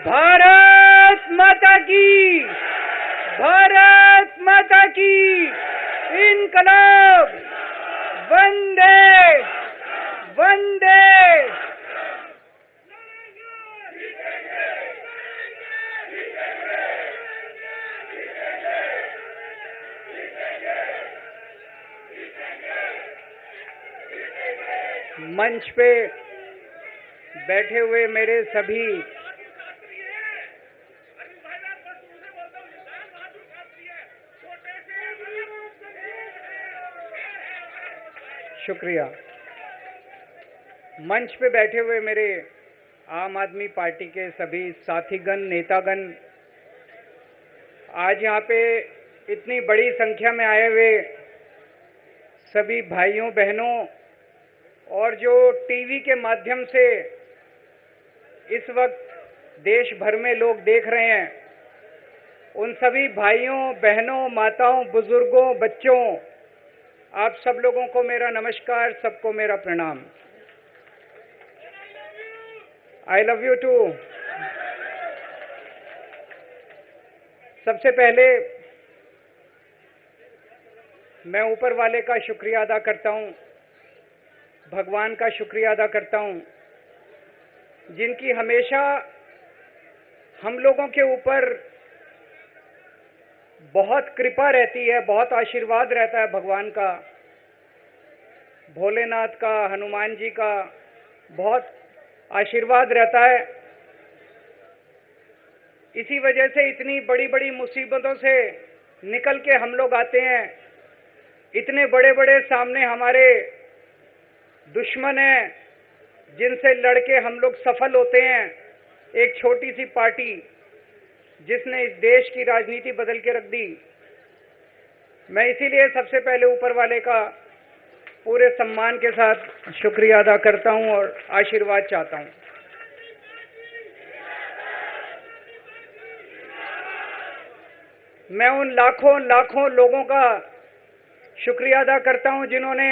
भारत माता की, भारत माता की, इनकलाब, वंदे वंदे। मंच पे बैठे हुए मेरे सभी शुक्रिया। मंच पे बैठे हुए मेरे आम आदमी पार्टी के सभी साथीगण, नेतागण, आज यहाँ पे इतनी बड़ी संख्या में आए हुए सभी भाइयों बहनों और जो टीवी के माध्यम से इस वक्त देश भर में लोग देख रहे हैं, उन सभी भाइयों बहनों, माताओं, बुजुर्गों, बच्चों, आप सब लोगों को मेरा नमस्कार, सबको मेरा प्रणाम। I love you too. सबसे पहले मैं ऊपर वाले का शुक्रिया अदा करता हूं, भगवान का शुक्रिया अदा करता हूं, जिनकी हमेशा हम लोगों के ऊपर बहुत कृपा रहती है, बहुत आशीर्वाद रहता है भगवान का, भोलेनाथ का, हनुमान जी का बहुत आशीर्वाद रहता है। इसी वजह से इतनी बड़ी बड़ी मुसीबतों से निकल के हम लोग आते हैं। इतने बड़े बड़े सामने हमारे दुश्मन हैं जिनसे लड़के हम लोग सफल होते हैं। एक छोटी सी पार्टी जिसने इस देश की राजनीति बदल के रख दी। मैं इसीलिए सबसे पहले ऊपर वाले का पूरे सम्मान के साथ शुक्रिया अदा करता हूं और आशीर्वाद चाहता हूं। मैं उन लाखों लाखों लोगों का शुक्रिया अदा करता हूं जिन्होंने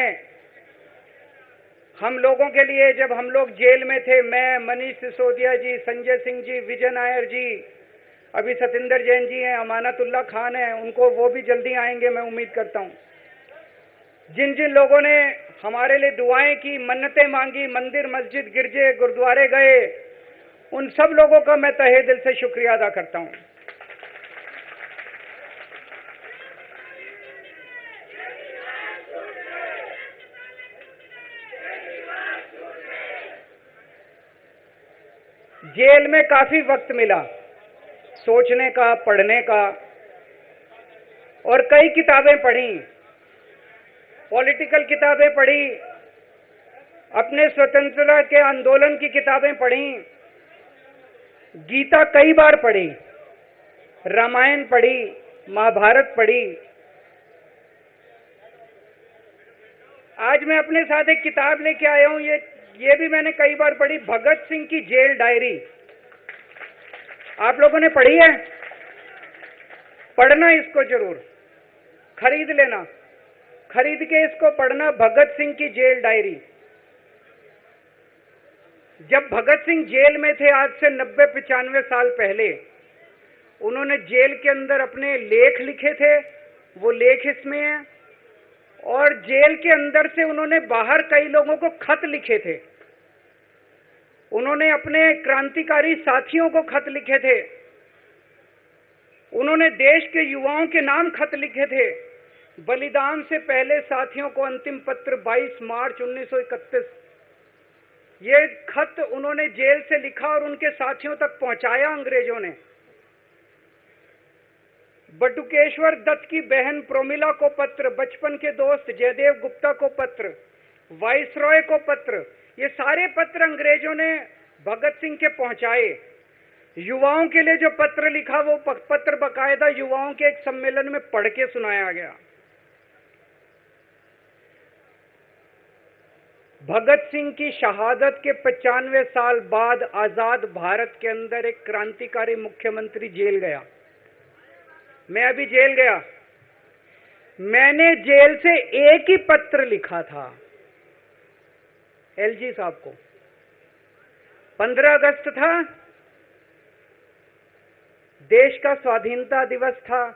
हम लोगों के लिए, जब हम लोग जेल में थे, मैं, मनीष सिसोदिया जी, संजय सिंह जी, विजय नायर जी, अभी सतिंदर जैन जी हैं, अमानतुल्लाह खान हैं, उनको वो भी जल्दी आएंगे मैं उम्मीद करता हूं। जिन जिन लोगों ने हमारे लिए दुआएं की, मन्नतें मांगी, मंदिर मस्जिद गिरजे गुरुद्वारे गए, उन सब लोगों का मैं तहे दिल से शुक्रिया अदा करता हूं। जेल में काफी वक्त मिला सोचने का, पढ़ने का, और कई किताबें पढ़ी, पॉलिटिकल किताबें पढ़ी, अपने स्वतंत्रता के आंदोलन की किताबें पढ़ी, गीता कई बार पढ़ी, रामायण पढ़ी, महाभारत पढ़ी। आज मैं अपने साथ एक किताब लेके आया हूं, ये भी मैंने कई बार पढ़ी, भगत सिंह की जेल डायरी। आप लोगों ने पढ़ी है? पढ़ना इसको जरूर, खरीद लेना, खरीद के इसको पढ़ना, भगत सिंह की जेल डायरी। जब भगत सिंह जेल में थे आज से 90-95 साल पहले, उन्होंने जेल के अंदर अपने लेख लिखे थे, वो लेख इसमें हैं। और जेल के अंदर से उन्होंने बाहर कई लोगों को खत लिखे थे, उन्होंने अपने क्रांतिकारी साथियों को खत लिखे थे, उन्होंने देश के युवाओं के नाम खत लिखे थे। बलिदान से पहले साथियों को अंतिम पत्र 22 मार्च 1931, ये खत उन्होंने जेल से लिखा और उनके साथियों तक पहुंचाया अंग्रेजों ने। बटुकेश्वर दत्त की बहन प्रोमिला को पत्र, बचपन के दोस्त जयदेव गुप्ता को पत्र, वाइसरॉय को पत्र, ये सारे पत्र अंग्रेजों ने भगत सिंह के पहुंचाए। युवाओं के लिए जो पत्र लिखा, वो पत्र बाकायदा युवाओं के एक सम्मेलन में पढ़ के सुनाया गया। भगत सिंह की शहादत के 95 साल बाद आजाद भारत के अंदर एक क्रांतिकारी मुख्यमंत्री जेल गया। मैं अभी जेल गया, मैंने जेल से एक ही पत्र लिखा था एलजी साहब को। 15 अगस्त था, देश का स्वाधीनता दिवस था।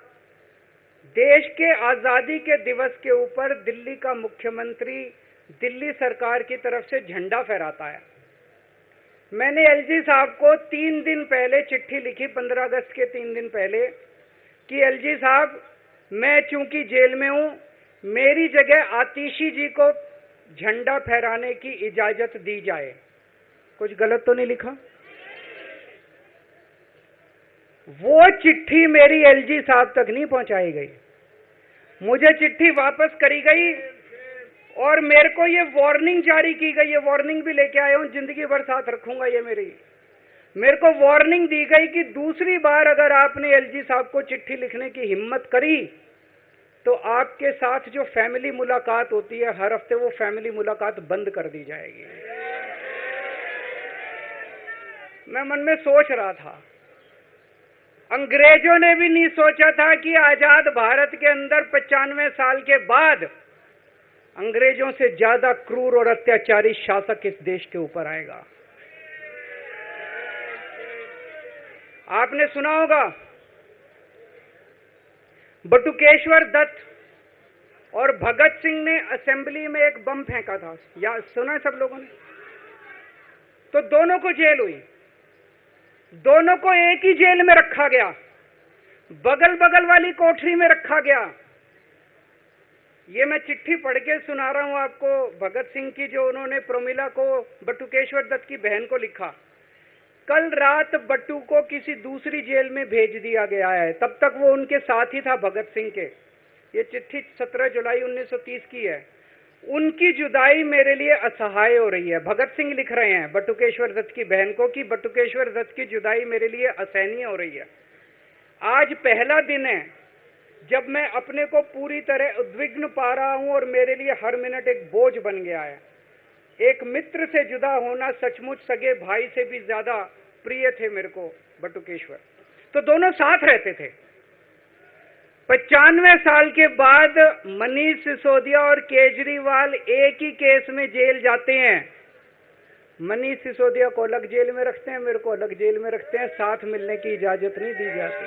देश के आजादी के दिवस के ऊपर दिल्ली का मुख्यमंत्री दिल्ली सरकार की तरफ से झंडा फहराता है। मैंने एलजी साहब को 3 दिन पहले चिट्ठी लिखी, 15 अगस्त के 3 दिन पहले, कि एलजी साहब, मैं चूंकि जेल में हूं, मेरी जगह आतिशी जी को झंडा फहराने की इजाजत दी जाए। कुछ गलत तो नहीं लिखा? वो चिट्ठी मेरी एलजी साहब तक नहीं पहुंचाई गई, मुझे चिट्ठी वापस करी गई और मेरे को ये वार्निंग जारी की गई। ये वार्निंग भी लेके आया हूं, जिंदगी भर साथ रखूंगा ये मेरे को वार्निंग दी गई कि दूसरी बार अगर आपने एलजी साहब को चिट्ठी लिखने की हिम्मत करी तो आपके साथ जो फैमिली मुलाकात होती है हर हफ्ते, वो फैमिली मुलाकात बंद कर दी जाएगी। मैं मन में सोच रहा था, अंग्रेजों ने भी नहीं सोचा था कि आजाद भारत के अंदर 95 साल के बाद अंग्रेजों से ज्यादा क्रूर और अत्याचारी शासक इस देश के ऊपर आएगा। आपने सुना होगा, बटुकेश्वर दत्त और भगत सिंह ने असेंबली में एक बम फेंका था, या सुना सब लोगों ने? तो दोनों को जेल हुई, दोनों को एक ही जेल में रखा गया, बगल बगल वाली कोठरी में रखा गया। ये मैं चिट्ठी पढ़ के सुना रहा हूं आपको, भगत सिंह की, जो उन्होंने प्रोमिला को, बटुकेश्वर दत्त की बहन को लिखा। कल रात बट्टू को किसी दूसरी जेल में भेज दिया गया है, तब तक वो उनके साथ ही था भगत सिंह के। ये चिट्ठी 17 जुलाई 1930 की है। उनकी जुदाई मेरे लिए असहाय हो रही है। भगत सिंह लिख रहे हैं बटुकेश्वर दत्त की बहन को कि बटुकेश्वर दत्त की जुदाई मेरे लिए असहनीय हो रही है। आज पहला दिन है जब मैं अपने को पूरी तरह उद्विग्न पा रहा हूं और मेरे लिए हर मिनट एक बोझ बन गया है। एक मित्र से जुदा होना सचमुच सगे भाई से भी ज्यादा प्रिय थे मेरे को बटुकेश्वर। तो दोनों साथ रहते थे। 95 साल के बाद मनीष सिसोदिया और केजरीवाल एक ही केस में जेल जाते हैं। मनीष सिसोदिया को अलग जेल में रखते हैं, मेरे को अलग जेल में रखते हैं, साथ मिलने की इजाजत नहीं दी जाती।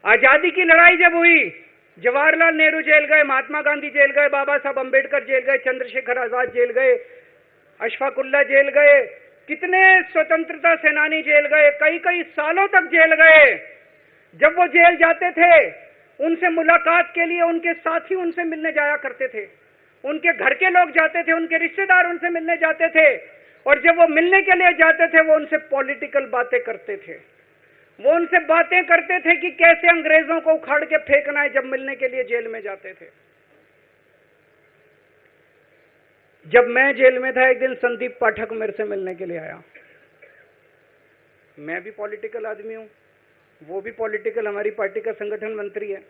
आजादी की लड़ाई जब हुई, जवाहरलाल नेहरू जेल गए, महात्मा गांधी जेल गए, बाबा साहब अंबेडकर जेल गए, चंद्रशेखर आजाद जेल गए, अशफाकुल्ला जेल गए, कितने स्वतंत्रता सेनानी जेल गए, कई कई सालों तक जेल गए। जब वो जेल जाते थे, उनसे मुलाकात के लिए उनके साथी उनसे मिलने जाया करते थे, उनके घर के लोग जाते थे, उनके रिश्तेदार उनसे मिलने जाते थे, और जब वो मिलने के लिए जाते थे वो उनसे पॉलिटिकल बातें करते थे। वो उनसे बातें करते थे कि कैसे अंग्रेजों को उखाड़ के फेंकना है, जब मिलने के लिए जेल में जाते थे। जब मैं जेल में था, एक दिन संदीप पाठक मेरे से मिलने के लिए आया। मैं भी पॉलिटिकल आदमी हूं, वो भी पॉलिटिकल, हमारी पार्टी का संगठन मंत्री है।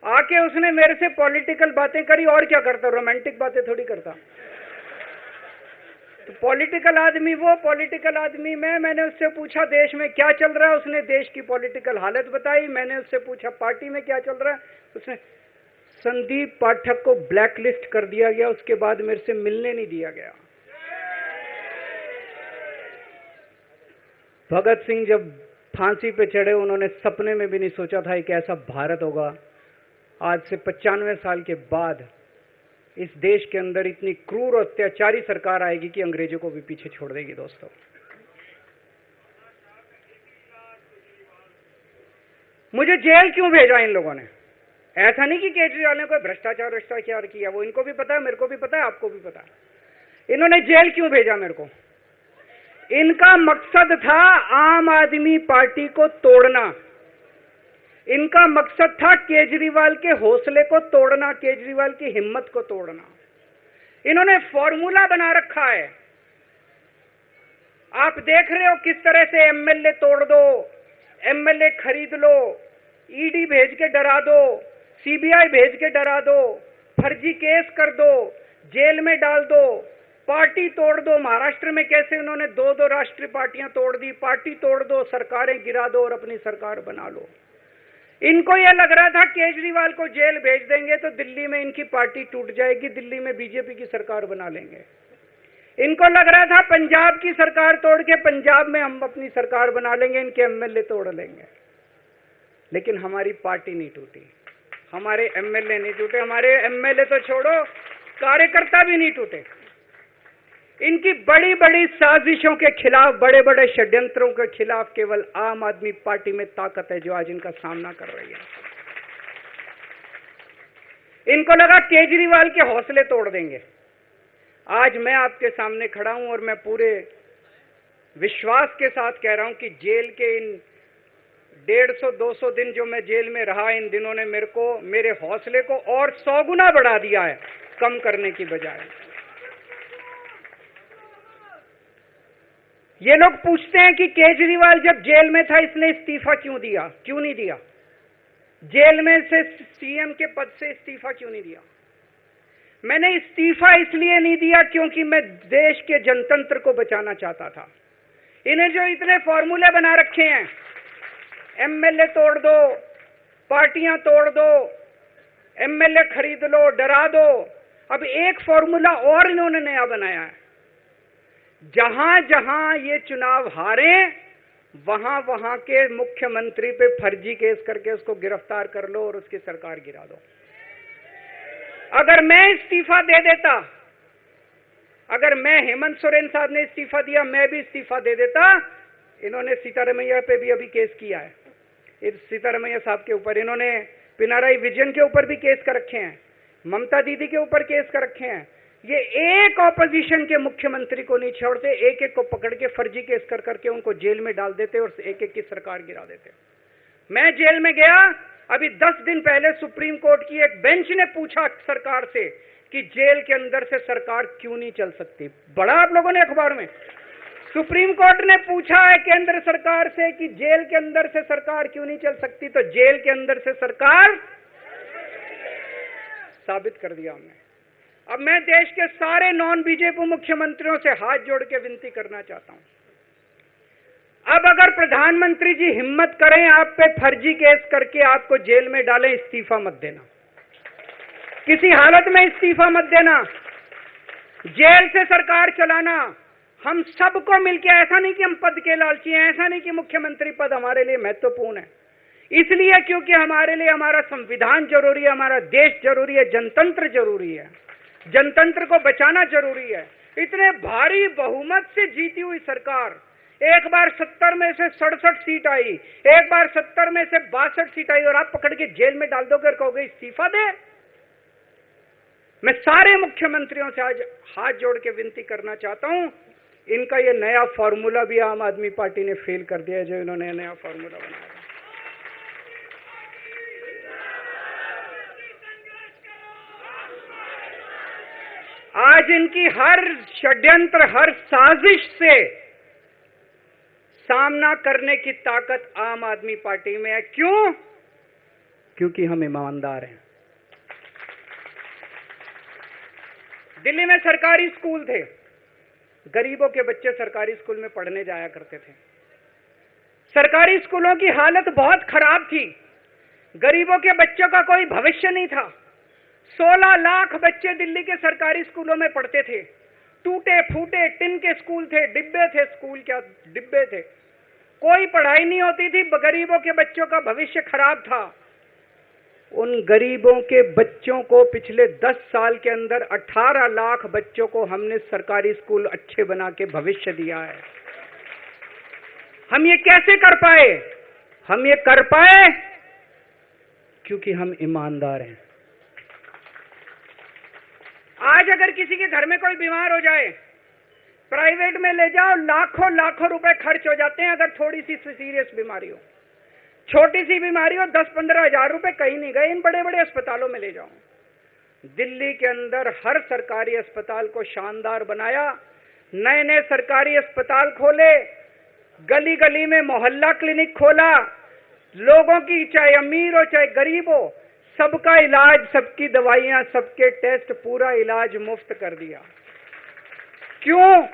आके उसने मेरे से पॉलिटिकल बातें करी, और क्या करता, रोमांटिक बातें थोड़ी करता। तो पॉलिटिकल आदमी वो, पॉलिटिकल आदमी मैंने उससे पूछा देश में क्या चल रहा है, उसने देश की पॉलिटिकल हालत बताई। मैंने उससे पूछा पार्टी में क्या चल रहा है, उसने संदीप पाठक को ब्लैकलिस्ट कर दिया गया, उसके बाद मेरे से मिलने नहीं दिया गया। भगत सिंह जब फांसी पे चढ़े, उन्होंने सपने में भी नहीं सोचा था कि ऐसा भारत होगा। आज से 95 साल के बाद इस देश के अंदर इतनी क्रूर और अत्याचारी सरकार आएगी कि अंग्रेजों को भी पीछे छोड़ देगी। दोस्तों, मुझे जेल क्यों भेजा इन लोगों ने? ऐसा नहीं कि केजरीवाल ने कोई भ्रष्टाचार किया, वो इनको भी पता है, मेरे को भी पता है, आपको भी पता है। इन्होंने जेल क्यों भेजा मेरे को? इनका मकसद था आम आदमी पार्टी को तोड़ना। इनका मकसद था केजरीवाल के हौसले को तोड़ना, केजरीवाल की हिम्मत को तोड़ना। इन्होंने फॉर्मूला बना रखा है। आप देख रहे हो किस तरह से एमएलए तोड़ दो, एमएलए खरीद लो, ईडी भेज के डरा दो, सीबीआई भेज के डरा दो, फर्जी केस कर दो, जेल में डाल दो, पार्टी तोड़ दो। महाराष्ट्र में कैसे उन्होंने 2-2 राष्ट्रीय पार्टियां तोड़ दी। पार्टी तोड़ दो, सरकारें गिरा दो और अपनी सरकार बना लो। इनको यह लग रहा था केजरीवाल को जेल भेज देंगे तो दिल्ली में इनकी पार्टी टूट जाएगी, दिल्ली में बीजेपी की सरकार बना लेंगे। इनको लग रहा था पंजाब की सरकार तोड़ के पंजाब में हम अपनी सरकार बना लेंगे, इनके एमएलए तोड़ लेंगे। लेकिन हमारी पार्टी नहीं टूटी, हमारे एमएलए नहीं टूटे, हमारे एमएलए तो छोड़ो, कार्यकर्ता भी नहीं टूटे। इनकी बड़ी बड़ी साजिशों के खिलाफ, बड़े बड़े षड्यंत्रों के खिलाफ केवल आम आदमी पार्टी में ताकत है जो आज इनका सामना कर रही है। इनको लगा केजरीवाल के हौसले तोड़ देंगे। आज मैं आपके सामने खड़ा हूं और मैं पूरे विश्वास के साथ कह रहा हूं कि जेल के इन 150-200 दिन जो मैं जेल में रहा, इन दिनों ने मेरे हौसले को और 100 गुना बढ़ा दिया है, कम करने की बजाय। ये लोग पूछते हैं कि केजरीवाल जब जेल में था इसने इस्तीफा क्यों दिया, क्यों नहीं दिया? जेल में से सीएम के पद से इस्तीफा क्यों नहीं दिया? मैंने इस्तीफा इसलिए नहीं दिया क्योंकि मैं देश के जनतंत्र को बचाना चाहता था। इन्हें जो इतने फॉर्मूले बना रखे हैं, एमएलए तोड़ दो, पार्टियां तोड़ दो, एमएलए खरीद लो, डरा दो, अब एक फॉर्मूला और इन्होंने नया बनाया है। जहां जहां ये चुनाव हारे, वहां वहां के मुख्यमंत्री पे फर्जी केस करके उसको गिरफ्तार कर लो और उसकी सरकार गिरा दो। अगर मैं इस्तीफा दे देता, अगर मैं हेमंत सोरेन साहब ने इस्तीफा दिया, मैं भी इस्तीफा दे देता, इन्होंने सीतारमैया पे भी अभी केस किया है, इस सीतारमैया साहब के ऊपर इन्होंने पिनाराई विजयन के ऊपर भी केस कर रखे हैं, ममता दीदी के ऊपर केस कर रखे हैं। ये एक ऑपोजिशन के मुख्यमंत्री को नहीं छोड़ते, एक एक को पकड़ के फर्जी केस कर करके उनको जेल में डाल देते और एक एक की सरकार गिरा देते। मैं जेल में गया, अभी 10 दिन पहले सुप्रीम कोर्ट की एक बेंच ने पूछा सरकार से कि जेल के अंदर से सरकार क्यों नहीं चल सकती। बड़ा आप लोगों ने अखबार में, सुप्रीम कोर्ट ने पूछा है केंद्र सरकार से कि जेल के अंदर से सरकार क्यों नहीं चल सकती, तो जेल के अंदर से सरकार साबित कर दिया हमने। अब मैं देश के सारे नॉन बीजेपी मुख्यमंत्रियों से हाथ जोड़ के विनती करना चाहता हूं, अब अगर प्रधानमंत्री जी हिम्मत करें आप पे फर्जी केस करके आपको जेल में डालें, इस्तीफा मत देना, किसी हालत में इस्तीफा मत देना, जेल से सरकार चलाना हम सबको मिलकर। ऐसा नहीं कि हम पद के लालची हैं, ऐसा नहीं कि मुख्यमंत्री पद हमारे लिए महत्वपूर्ण है, इसलिए क्योंकि हमारे लिए हमारा संविधान जरूरी है, हमारा देश जरूरी है, जनतंत्र जरूरी है, जनतंत्र को बचाना जरूरी है। इतने भारी बहुमत से जीती हुई सरकार, एक बार 70 में से 67 सीट आई, एक बार 70 में से 62 सीट आई, और आप पकड़ के जेल में डाल दोगे और कहोगे इस्तीफा दे। मैं सारे मुख्यमंत्रियों से आज हाथ जोड़ के विनती करना चाहता हूं, इनका ये नया फॉर्मूला भी आम आदमी पार्टी ने फेल कर दिया है, जो इन्होंने नया फॉर्मूला बनाया। आज इनकी हर षड्यंत्र, हर साजिश से सामना करने की ताकत आम आदमी पार्टी में है। क्यों? क्योंकि हम ईमानदार हैं। दिल्ली में सरकारी स्कूल थे, गरीबों के बच्चे सरकारी स्कूल में पढ़ने जाया करते थे। सरकारी स्कूलों की हालत बहुत खराब थी, गरीबों के बच्चों का कोई भविष्य नहीं था। 16 लाख बच्चे दिल्ली के सरकारी स्कूलों में पढ़ते थे। टूटे फूटे टिन के स्कूल थे, डिब्बे थे, स्कूल क्या डिब्बे थे, कोई पढ़ाई नहीं होती थी, गरीबों के बच्चों का भविष्य खराब था। उन गरीबों के बच्चों को पिछले 10 साल के अंदर 18 लाख बच्चों को हमने सरकारी स्कूल अच्छे बना के भविष्य दिया है। हम ये कैसे कर पाए? हम ये कर पाए क्योंकि हम ईमानदार हैं। आज अगर किसी के घर में कोई बीमार हो जाए, प्राइवेट में ले जाओ, लाखों लाखों रुपए खर्च हो जाते हैं। अगर थोड़ी सी सीरियस बीमारी हो, छोटी सी बीमारी हो, 10-15 हजार रुपए कहीं नहीं गए, इन बड़े बड़े अस्पतालों में ले जाओ। दिल्ली के अंदर हर सरकारी अस्पताल को शानदार बनाया, नए नए सरकारी अस्पताल खोले, गली गली में मोहल्ला क्लिनिक खोला, लोगों की चाहे अमीर हो चाहे गरीब हो, सबका इलाज, सबकी दवाइयां, सबके टेस्ट, पूरा इलाज मुफ्त कर दिया। क्यों?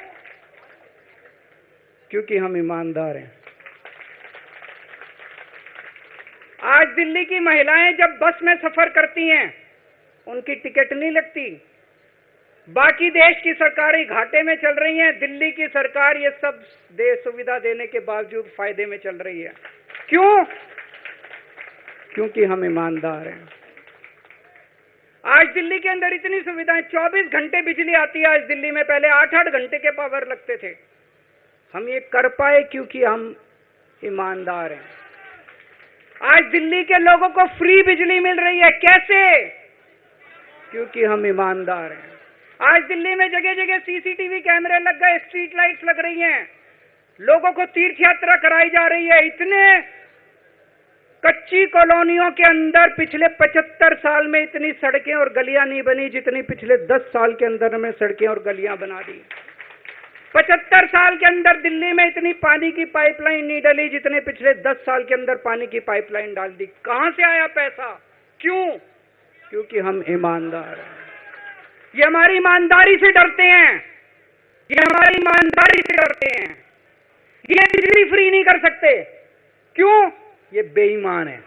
क्योंकि हम ईमानदार हैं। आज दिल्ली की महिलाएं जब बस में सफर करती हैं, उनकी टिकट नहीं लगती, बाकी देश की सरकारें घाटे में चल रही हैं, दिल्ली की सरकार ये सब सुविधा देने के बावजूद फायदे में चल रही है। क्यों? क्योंकि हम ईमानदार हैं। आज दिल्ली के अंदर इतनी सुविधाएं, 24 घंटे बिजली आती है आज दिल्ली में, पहले 8-8 घंटे के पावर लगते थे। हम ये कर पाए क्योंकि हम ईमानदार हैं। आज दिल्ली के लोगों को फ्री बिजली मिल रही है, कैसे? क्योंकि हम ईमानदार हैं। आज दिल्ली में जगह जगह सीसीटीवी कैमरे लग गए, स्ट्रीट लाइट्स लग रही हैं, लोगों को तीर्थ यात्रा कराई जा रही है। इतने कच्ची कॉलोनियों के अंदर पिछले 75 साल में इतनी सड़कें और गलियां नहीं बनी जितनी पिछले 10 साल के अंदर हमें सड़कें और गलियां बना दी। 75 साल के अंदर दिल्ली में इतनी पानी की पाइपलाइन नहीं डली जितने पिछले 10 साल के अंदर पानी की पाइपलाइन डाल दी। कहां से आया पैसा? क्यों? क्योंकि हम ईमानदार हैं। ये हमारी ईमानदारी से डरते हैं, ये हमारी ईमानदारी से डरते हैं। ये बिजली फ्री नहीं कर सकते, क्यों? ये बेईमान है।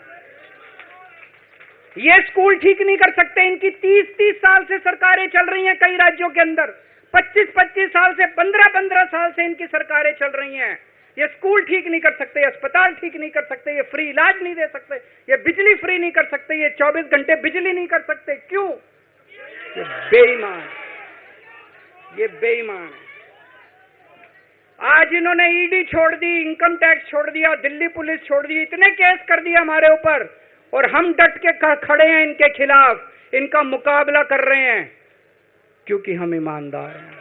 ये स्कूल ठीक नहीं कर सकते, इनकी 30-30 साल से सरकारें चल रही हैं कई राज्यों के अंदर, 25-25 साल से, 15-15 साल से इनकी सरकारें चल रही हैं। ये स्कूल ठीक नहीं कर सकते, अस्पताल ठीक नहीं कर सकते, ये फ्री इलाज नहीं दे सकते, ये बिजली फ्री नहीं कर सकते, ये 24 घंटे बिजली नहीं कर सकते। क्यों? ये बेईमान, ये बेईमान है। आज इन्होंने ईडी छोड़ दी, इनकम टैक्स छोड़ दिया, दिल्ली पुलिस छोड़ दी, इतने केस कर दिया हमारे ऊपर, और हम डट के खड़े हैं इनके खिलाफ, इनका मुकाबला कर रहे हैं क्योंकि हम ईमानदार हैं।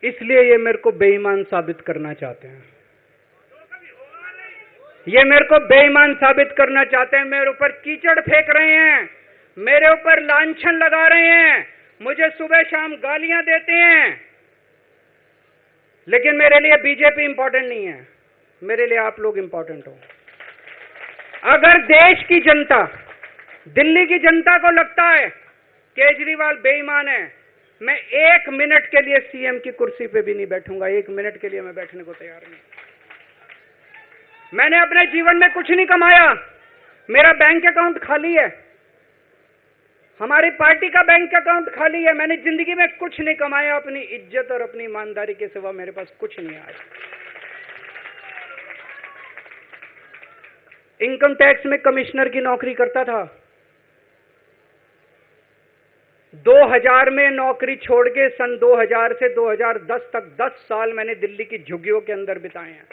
इसलिए ये मेरे को बेईमान साबित करना चाहते हैं, ये मेरे को बेईमान साबित करना चाहते हैं। मेरे ऊपर कीचड़ फेंक रहे हैं, मेरे ऊपर लांछन लगा रहे हैं, मुझे सुबह शाम गालियां देते हैं, लेकिन मेरे लिए बीजेपी इंपॉर्टेंट नहीं है, मेरे लिए आप लोग इंपॉर्टेंट हो। अगर देश की जनता, दिल्ली की जनता को लगता है केजरीवाल बेईमान है, मैं 1 मिनट के लिए सीएम की कुर्सी पे भी नहीं बैठूंगा। 1 मिनट के लिए मैं बैठने को तैयार नहीं। मैंने अपने जीवन में कुछ नहीं कमाया, मेरा बैंक अकाउंट खाली है, हमारी पार्टी का बैंक अकाउंट खाली है। मैंने जिंदगी में कुछ नहीं कमाया, अपनी इज्जत और अपनी ईमानदारी के सिवा मेरे पास कुछ नहीं आया। इनकम टैक्स में कमिश्नर की नौकरी करता था, 2000 में नौकरी छोड़ के सन 2000 से 2010 तक 10 साल मैंने दिल्ली की झुग्गियों के अंदर बिताए हैं।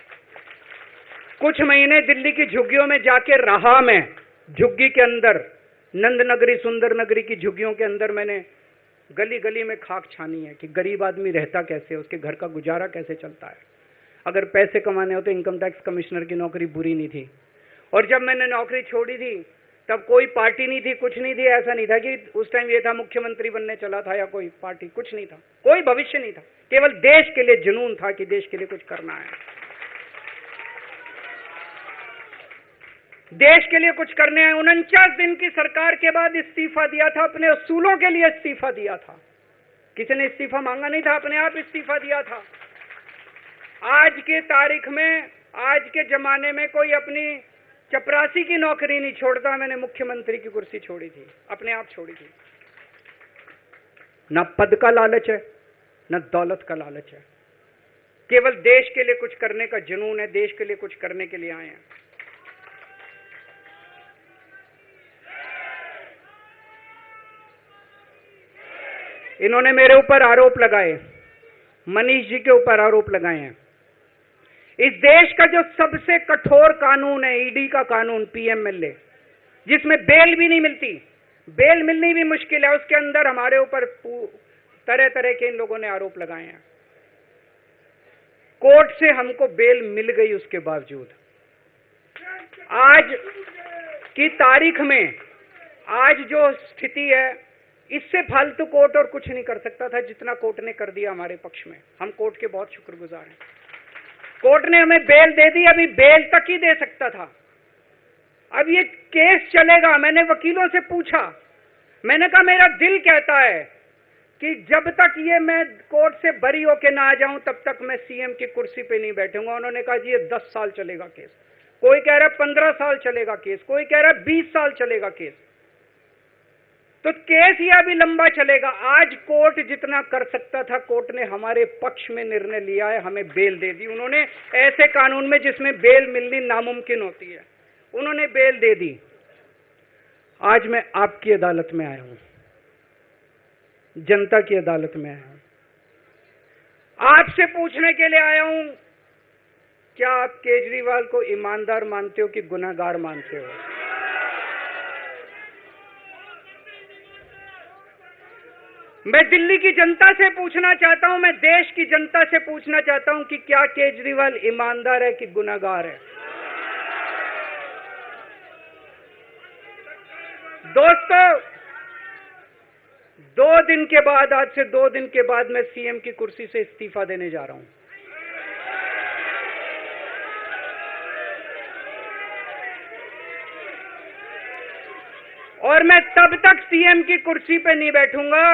कुछ महीने दिल्ली की झुग्गियों में जाके रहा मैं, झुग्गी के अंदर, नंद नगरी, सुंदर नगरी की झुग्गियों के अंदर मैंने गली गली में खाक छानी है कि गरीब आदमी रहता कैसे, उसके घर का गुजारा कैसे चलता है। अगर पैसे कमाने हो तो इनकम टैक्स कमिश्नर की नौकरी बुरी नहीं थी। और जब मैंने नौकरी छोड़ी थी तब कोई पार्टी नहीं थी, कुछ नहीं थी। ऐसा नहीं था कि उस टाइम ये था मुख्यमंत्री बनने चला था या कोई पार्टी, कुछ नहीं था, कोई भविष्य नहीं था, केवल देश के लिए जुनून था कि देश के लिए कुछ करना है, देश के लिए कुछ करने हैं। 49 दिन की सरकार के बाद इस्तीफा दिया था, अपने असूलों के लिए इस्तीफा दिया था, किसी ने इस्तीफा मांगा नहीं था, अपने आप इस्तीफा दिया था। आज के तारीख में, आज के जमाने में कोई अपनी चपरासी की नौकरी नहीं छोड़ता। मैंने मुख्यमंत्री की कुर्सी छोड़ी थी, अपने आप छोड़ी थी। न पद का लालच है, न दौलत का लालच है, केवल देश के लिए कुछ करने का जुनून है, देश के लिए कुछ करने के लिए आए हैं। इन्होंने मेरे ऊपर आरोप लगाए, मनीष जी के ऊपर आरोप लगाए हैं। इस देश का जो सबसे कठोर कानून है, ईडी का कानून, पीएमएलए, जिसमें बेल भी नहीं मिलती, बेल मिलनी भी मुश्किल है, उसके अंदर हमारे ऊपर तरह तरह के इन लोगों ने आरोप लगाए हैं। कोर्ट से हमको बेल मिल गई, उसके बावजूद आज की तारीख में, आज जो स्थिति है, इससे फालतू कोर्ट और कुछ नहीं कर सकता था जितना कोर्ट ने कर दिया हमारे पक्ष में। हम कोर्ट के बहुत शुक्रगुजार हैं। कोर्ट ने हमें बेल दे दी, अभी बेल तक ही दे सकता था। अब ये केस चलेगा। मैंने वकीलों से पूछा, मैंने कहा मेरा दिल कहता है कि जब तक ये मैं कोर्ट से बरी होके ना आ जाऊं तब तक मैं सीएम की कुर्सी पे नहीं बैठूंगा। उन्होंने कहा जी ये 10 साल चलेगा केस, कोई कह रहा है 15 साल चलेगा केस, कोई कह रहा है 20 साल चलेगा केस। तो केस यह भी लंबा चलेगा। आज कोर्ट जितना कर सकता था, कोर्ट ने हमारे पक्ष में निर्णय लिया है, हमें बेल दे दी। उन्होंने ऐसे कानून में जिसमें बेल मिलनी नामुमकिन होती है, उन्होंने बेल दे दी। आज मैं आपकी अदालत में आया हूं, जनता की अदालत में आया हूं, आपसे पूछने के लिए आया हूं, क्या आप केजरीवाल को ईमानदार मानते हो कि गुनहगार मानते हो? मैं दिल्ली की जनता से पूछना चाहता हूं, मैं देश की जनता से पूछना चाहता हूं कि क्या केजरीवाल ईमानदार है कि गुनहगार है? दोस्तों, 2 दिन के बाद, आज से 2 दिन के बाद मैं सीएम की कुर्सी से इस्तीफा देने जा रहा हूं। और मैं तब तक सीएम की कुर्सी पे नहीं बैठूंगा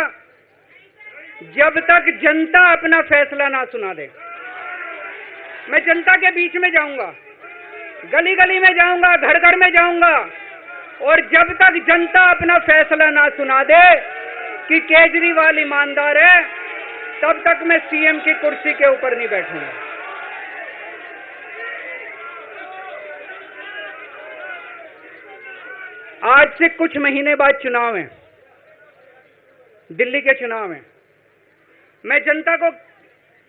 जब तक जनता अपना फैसला ना सुना दे। मैं जनता के बीच में जाऊंगा, गली गली में जाऊंगा, घर घर में जाऊंगा, और जब तक जनता अपना फैसला ना सुना दे कि केजरीवाल ईमानदार है, तब तक मैं सीएम की कुर्सी के ऊपर नहीं बैठूंगा। आज से कुछ महीने बाद चुनाव है, दिल्ली के चुनाव हैं। मैं जनता को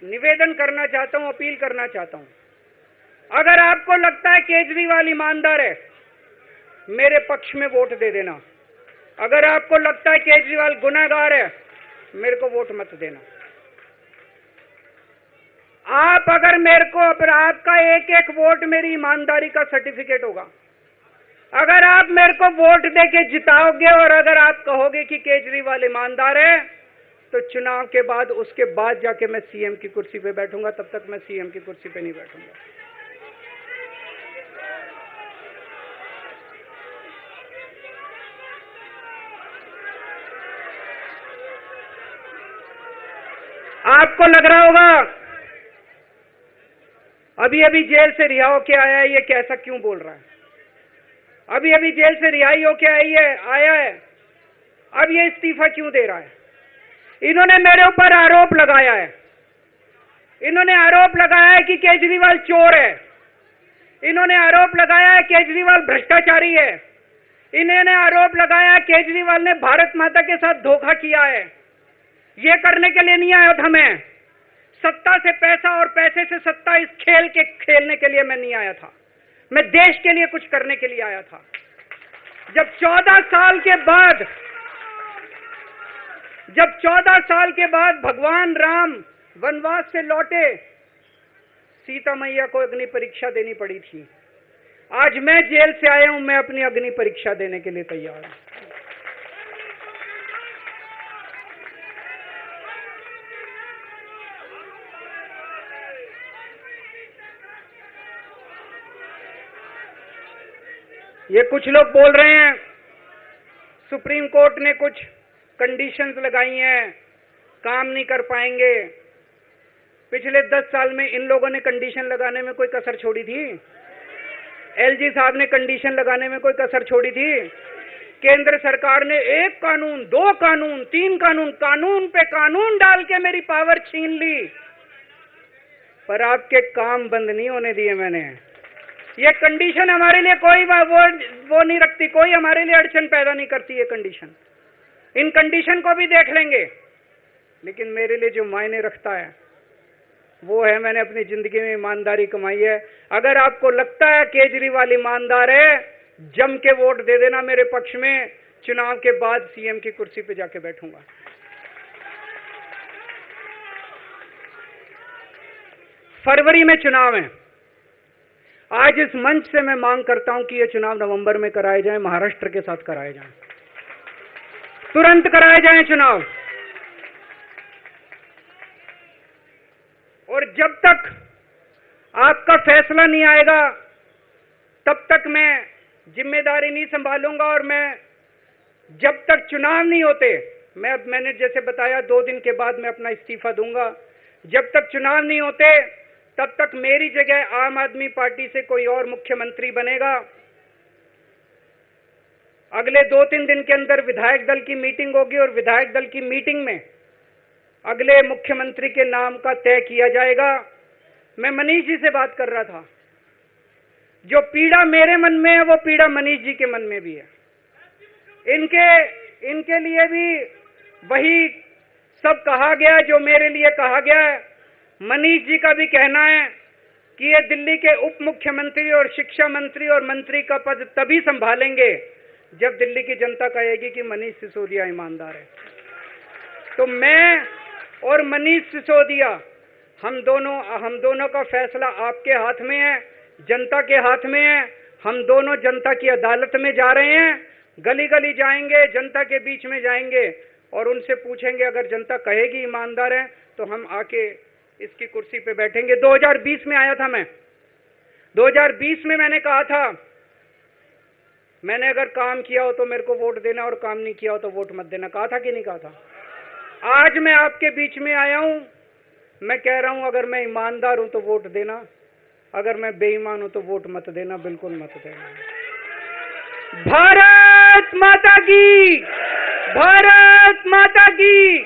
निवेदन करना चाहता हूं, अपील करना चाहता हूं, अगर आपको लगता है केजरीवाल ईमानदार है, मेरे पक्ष में वोट दे देना। अगर आपको लगता है केजरीवाल गुनहगार है, मेरे को वोट मत देना। आप अगर मेरे को, आपका एक एक वोट मेरी ईमानदारी का सर्टिफिकेट होगा। अगर आप मेरे को वोट देके जिताओगे और अगर आप कहोगे कि केजरीवाल ईमानदार है, तो चुनाव के बाद, उसके बाद जाके मैं सीएम की कुर्सी पे बैठूंगा। तब तक मैं सीएम की कुर्सी पे नहीं बैठूंगा। आपको लग रहा होगा अभी अभी जेल से रिहा होके आया है, ये कैसा क्यों बोल रहा है? अभी अभी जेल से रिहाई होके आया है, अब ये इस्तीफा क्यों दे रहा है? इन्होंने मेरे ऊपर आरोप लगाया है, इन्होंने आरोप लगाया है कि केजरीवाल चोर है, इन्होंने आरोप लगाया है केजरीवाल भ्रष्टाचारी है, इन्होंने आरोप लगाया है केजरीवाल ने भारत माता के साथ धोखा किया है। ये करने के लिए नहीं आया था मैं, सत्ता से पैसा और पैसे से सत्ता, इस खेल के खेलने के लिए मैं नहीं आया था। मैं देश के लिए कुछ करने के लिए आया था। जब 14 साल के बाद भगवान राम वनवास से लौटे, सीता मैया को अग्नि परीक्षा देनी पड़ी थी। आज मैं जेल से आया हूं, मैं अपनी अग्नि परीक्षा देने के लिए तैयार हूं। ये कुछ लोग बोल रहे हैं सुप्रीम कोर्ट ने कुछ कंडीशंस लगाई हैं, काम नहीं कर पाएंगे। पिछले 10 साल में इन लोगों ने कंडीशन लगाने में कोई कसर छोड़ी थी? एलजी साहब ने कंडीशन लगाने में कोई कसर छोड़ी थी? केंद्र सरकार ने 1 कानून, 2 कानून, 3 कानून, कानून पे कानून डाल के मेरी पावर छीन ली, पर आपके काम बंद नहीं होने दिए मैंने। ये कंडीशन हमारे लिए कोई वो नहीं रखती, कोई हमारे लिए अड़चन पैदा नहीं करती ये कंडीशन। इन कंडीशन को भी देख लेंगे, लेकिन मेरे लिए जो मायने रखता है वो है, मैंने अपनी जिंदगी में ईमानदारी कमाई है। अगर आपको लगता है केजरीवाल ईमानदार है, जम के वोट दे देना मेरे पक्ष में। चुनाव के बाद सीएम की कुर्सी पे जाके बैठूंगा। फरवरी में चुनाव है। आज इस मंच से मैं मांग करता हूं कि ये चुनाव नवंबर में कराए जाएं, महाराष्ट्र के साथ कराए जाएं, तुरंत कराए जाएं चुनाव। और जब तक आपका फैसला नहीं आएगा, तब तक मैं जिम्मेदारी नहीं संभालूंगा। और मैं, जब तक चुनाव नहीं होते, मैंने जैसे बताया 2 दिन के बाद मैं अपना इस्तीफा दूंगा। जब तक चुनाव नहीं होते, तब तक मेरी जगह आम आदमी पार्टी से कोई और मुख्यमंत्री बनेगा। अगले 2-3 दिन के अंदर विधायक दल की मीटिंग होगी और विधायक दल की मीटिंग में अगले मुख्यमंत्री के नाम का तय किया जाएगा। मैं मनीष जी से बात कर रहा था, जो पीड़ा मेरे मन में है वो पीड़ा मनीष जी के मन में भी है। इनके लिए भी वही सब कहा गया जो मेरे लिए कहा गया है। मनीष जी का भी कहना है कि ये दिल्ली के उप मुख्यमंत्री और शिक्षा मंत्री और मंत्री का पद तभी संभालेंगे जब दिल्ली की जनता कहेगी कि मनीष सिसोदिया ईमानदार है। तो मैं और मनीष सिसोदिया हम दोनों का फैसला आपके हाथ में है, जनता के हाथ में है। हम दोनों जनता की अदालत में जा रहे हैं, गली गली जाएंगे, जनता के बीच में जाएंगे और उनसे पूछेंगे, अगर जनता कहेगी ईमानदार है तो हम आके इसकी कुर्सी पे बैठेंगे। 2020 में आया था मैं, 2020 में मैंने कहा था, मैंने अगर काम किया हो तो मेरे को वोट देना और काम नहीं किया हो तो वोट मत देना, कहा था कि नहीं कहा था? आज मैं आपके बीच में आया हूं, मैं कह रहा हूं अगर मैं ईमानदार हूं तो वोट देना, अगर मैं बेईमान हूं तो वोट मत देना, बिल्कुल मत देना। भारत माता की, भारत माता की।